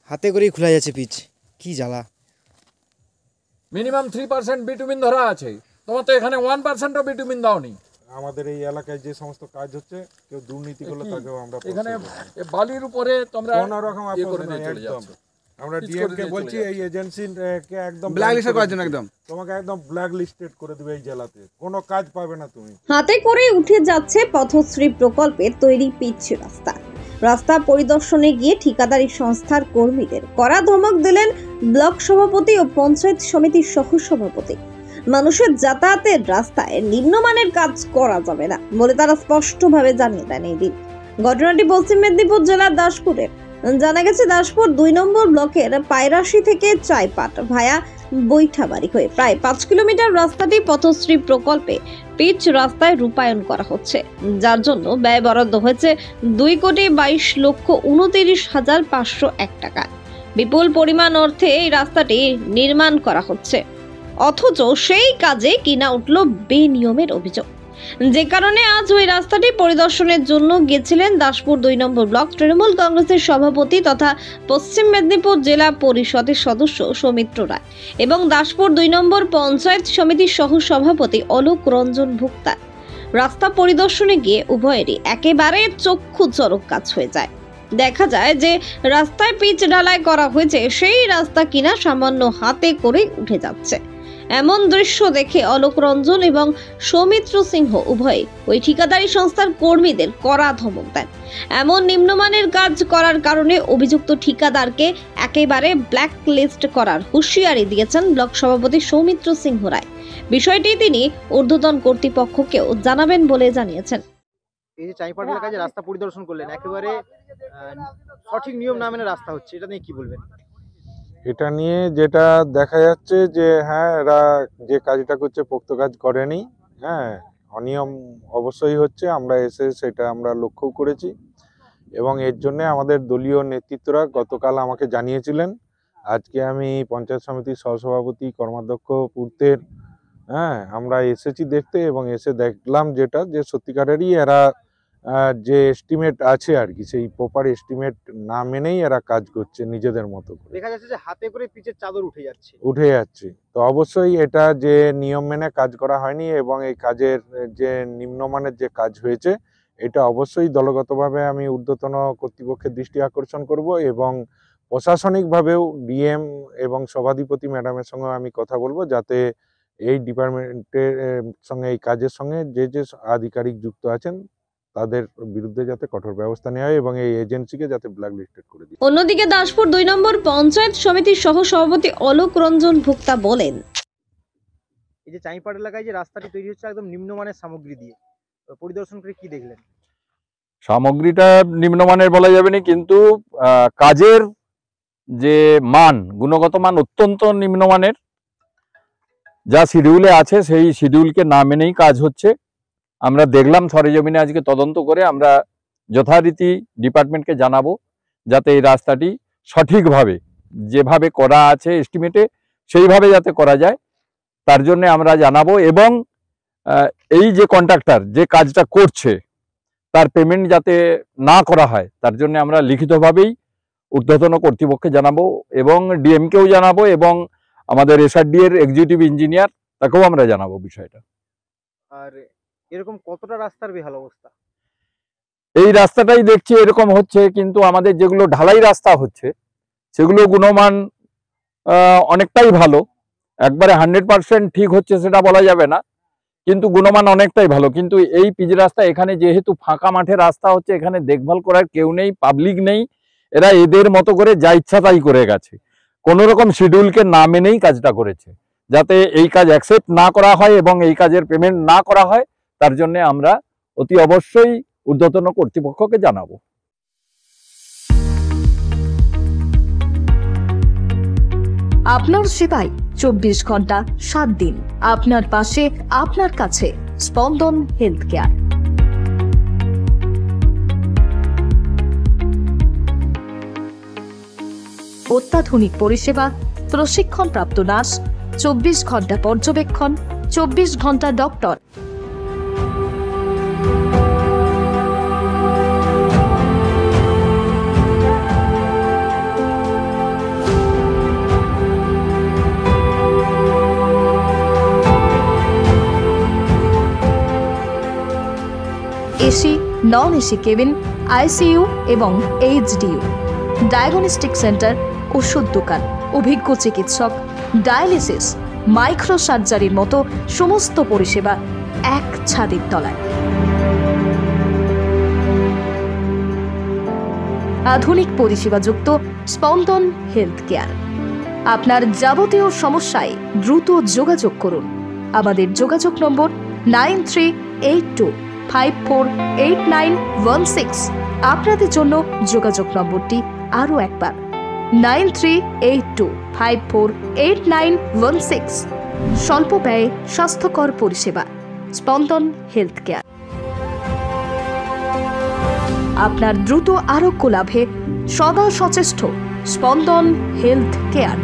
হাতে করেই খোলা যাচ্ছে পিচ, কি জ্বালা। মিনিমাম 3% বিটুমিন ধরা আছে, তোমার তো এখানে 1%ও বিটুমিন দাওনি। আমাদের এই এলাকায় যে সমস্ত কাজ হচ্ছে, কেউ দুর্নীতি করলে তাকেও আমরা এখানে বালির উপরে তোমরা কোনো রকম আপোষ নাই, একদম আমরা ডিএম কে বলছি এই এজেন্সিকে একদম ব্ল্যাক লিস্ট করার জন্য একদম তোমাকে একদম ব্ল্যাক লিস্টেড করে দেবে এই জেলাতে, কোনো কাজ পাবে না তুমি। হাতে করে উঠে যাচ্ছে পথশ্রী প্রকল্পের তৈরি পিচ রাস্তা। রাস্তা পরিদর্শনে গিয়ে ঠিকাদারি সংস্থার কর্মীদের কড়া ধমক দিলেন ব্লক সভাপতি ও পঞ্চায়েত সমিতির সহসভাপতি। মানুষের যাতায়াতের রাস্তায় নিম্নমানের কাজ করা যাবে না বলে তারা স্পষ্টভাবে জানিয়ে দেন এই দিন। ঘটনাটি পশ্চিম মেদিনীপুর জেলার দাসপুরের। জানা গেছে দাসপুর 2 নম্বর ব্লকের পায়রাশি থেকে চাইপাট ভায়া বৈঠাবাড়ি হয়ে প্রায় 5 কিলোমিটার রাস্তাটি পথশ্রী প্রকল্পে পিচ রাস্তায় রূপায়ণ করা হচ্ছে, যার জন্য ব্যয় বরাদ্দ হয়েছে 2,22,29,501 টাকা। বিপুল পরিমাণ অর্থে এই রাস্তাটি নির্মাণ করা হচ্ছে, অথচ সেই কাজে কিনা উঠল বেনিয়মের অভিযোগ, যে কারণে আজ ওই রাস্তাটি পরিদর্শনের জন্য গিয়েছিলেন দাসপুর 2 নম্বর ব্লক তৃণমূল কংগ্রেসের সভাপতি তথা পশ্চিম মেদিনীপুর জেলা পরিষদের সদস্য সৌমিত্র রায় এবং দাসপুর 2 নম্বর পঞ্চায়েত সমিতির সহ সভাপতি অলোক রঞ্জন ভুক্তা। রাস্তা পরিদর্শনে গিয়ে উভয়েরই একেবারে চক্ষু চরক কাজ হয়ে যায়। দেখা যায় যে রাস্তায় পিচ ঢালাই করা হয়েছে, সেই রাস্তা কিনা সামান্য হাতে করে উঠে যাচ্ছে। এমন দৃশ্য দেখে অলোক রঞ্জন এবং সৌমিত্র সিংহ উভয়ে ওই ঠিকাদারি সংস্থার কর্মীদের কড়া ধমক দেন। এমন নিম্নমানের কাজ করার কারণে অভিযুক্ত ঠিকাদারকে একেবারে ব্ল্যাক লিস্ট করার হুঁশিয়ারি দিয়েছেন ব্লক সভাপতি সৌমিত্র সিংহ রায়। বিষয়টি তিনি ঊর্ধ্বতন কর্তৃপক্ষকেও জানাবেন বলে জানিয়েছেন। এই যে চাইপাট এলাকায় যে রাস্তা পরিদর্শন করলেন, একেবারে সঠিক নিয়ম না মেনে রাস্তা হচ্ছে, এটা নিয়ে কি বলবেন? এটা নিয়ে যেটা দেখা যাচ্ছে যে হ্যাঁ, এরা যে কাজটা করছে পোক্ত কাজ করেনি, হ্যাঁ অনিয়ম অবশ্যই হচ্ছে, আমরা এসে সেটা আমরা লক্ষ্য করেছি এবং এর জন্য আমাদের দলীয় নেতৃত্বরা গতকাল আমাকে জানিয়েছিলেন। আজকে আমি পঞ্চায়েত সমিতির সহসভাপতি কর্মাধ্যক্ষ পূর্তের আমরা এসেছি দেখতে এবং এসে দেখলাম যেটা যে সত্যিকারেরই এরা যে এস্টিমেট আছে আর কি, সেই প্রপার এস্টিমেট না মেনেই এরা কাজ করছে নিজেদের মতো করে। দেখা যাচ্ছে যে হাতে করে পিচের চাদর উঠে যাচ্ছে। তো অবশ্যই এটা যে নিয়ম মেনে কাজ করা হয়নি এবং এই কাজের যে নিম্নমানের যে কাজ হয়েছে, এটা অবশ্যই দলগতভাবে আমি ঊর্ধ্বতন কর্তৃপক্ষের দৃষ্টি আকর্ষণ করব এবং প্রশাসনিকভাবেও ডিএম এবং সভাধিপতি ম্যাডামের সঙ্গে আমি কথা বলবো, যাতে এই ডিপার্টমেন্টের সঙ্গে এই কাজের সঙ্গে যে যে আধিকারিক যুক্ত আছেন তাদের বিরুদ্ধে যাতে কঠোর ব্যবস্থা নেওয়া হয় এবং এই এজেন্সিকে যাতে ব্ল্যাক লিস্টেড করে দিই। অন্যদিকে দাসপুর 2 নম্বর পঞ্চায়েত সমিতির সহ সভাপতি অলোক রঞ্জন ভুক্তা বলেন, এই যে চাইপাট এলাকায় যে রাস্তাটি তৈরি হচ্ছে একদম নিম্নমানের সামগ্রী দিয়ে, পরিদর্শন করে কি দেখলেন? সামগ্রীটা নিম্নমানের বলা যাবে না, কিন্তু কাজের যে মান, গুণগত মান অত্যন্ত নিম্নমানের। যা শিডিউলে আছে সেই শিডিউলকে না মেনেই কাজ হচ্ছে। আমরা দেখলাম সরেজমিনে, আজকে তদন্ত করে আমরা যথারীতি ডিপার্টমেন্টকে জানাবো, যাতে এই রাস্তাটি সঠিকভাবে যেভাবে করা আছে এস্টিমেটে সেইভাবে যাতে করা যায়, তার জন্য আমরা জানাবো। এবং এই যে কন্ট্রাক্টর যে কাজটা করছে তার পেমেন্ট যাতে না করা হয়, তার জন্য আমরা লিখিতভাবেই ঊর্ধ্বতন কর্তৃপক্ষকে জানাবো এবং ডিএমকেও জানাবো এবং আমাদের এসআরডি এর এক্সিকিউটিভ ইঞ্জিনিয়ার তাকেও আমরা জানাবো বিষয়টা। আর এরকম কতটা রাস্তার বেহাল অবস্থা? এই রাস্তাটাই দেখছি এরকম হচ্ছে, কিন্তু আমাদের যেগুলো ঢালাই রাস্তা হচ্ছে সেগুলো গুণমান অনেকটাই ভালো। একবারে 100% ঠিক হচ্ছে সেটা বলা যাবে না, কিন্তু গুণমান অনেকটাই ভালো। কিন্তু এই পিচ রাস্তা, এখানে যেহেতু ফাঁকা মাঠে রাস্তা হচ্ছে, এখানে দেখভাল করার কেউ নেই, পাবলিক নেই, এরা এদের মতো করে যা ইচ্ছা তাই করে গেছে। কোনো রকম শিডিউলকে না মেনেই কাজটা করেছে। যাতে এই কাজ অ্যাকসেপ্ট না করা হয় এবং এই কাজের পেমেন্ট না করা হয়, তার জন্য আমরা অতি অবশ্যই ঊর্ধ্বতন কর্তৃপক্ষকে জানাবো। আপনার সেবায় 24 ঘন্টা 7 দিন, আপনার পাশে, আপনার কাছে। স্পন্দন হেলথ কেয়ার। অত্যাধুনিক পরিষেবা, প্রশিক্ষণপ্রাপ্ত নার্স, 24 ঘন্টা পর্যবেক্ষণ, 24 ঘন্টা doctor. Non AC cabin, ICU এবং এইচডিইউ, ডায়াগনস্টিক সেন্টার, ওষুধ দোকান, অভিজ্ঞ চিকিৎসক, ডায়ালিসিস, মাইক্রো সার্জারির মতো সমস্ত পরিষেবা এক ছাদের তলায়। আধুনিক পরিষেবাযুক্ত স্পন্দন হেলথ কেয়ার। আপনার যাবতীয় সমস্যায় দ্রুত যোগাযোগ করুন। আমাদের যোগাযোগ নম্বর 9382548916। আপনাদের জন্য যোগাযোগ নম্বরটি আরও একবার 9382548916। স্বল্প ব্যয়ে স্বাস্থ্যকর পরিষেবা, স্পন্দন হেলথ কেয়ার। আপনার দ্রুত আরোগ্য লাভে সদা সচেষ্ট স্পন্দন হেলথ কেয়ার।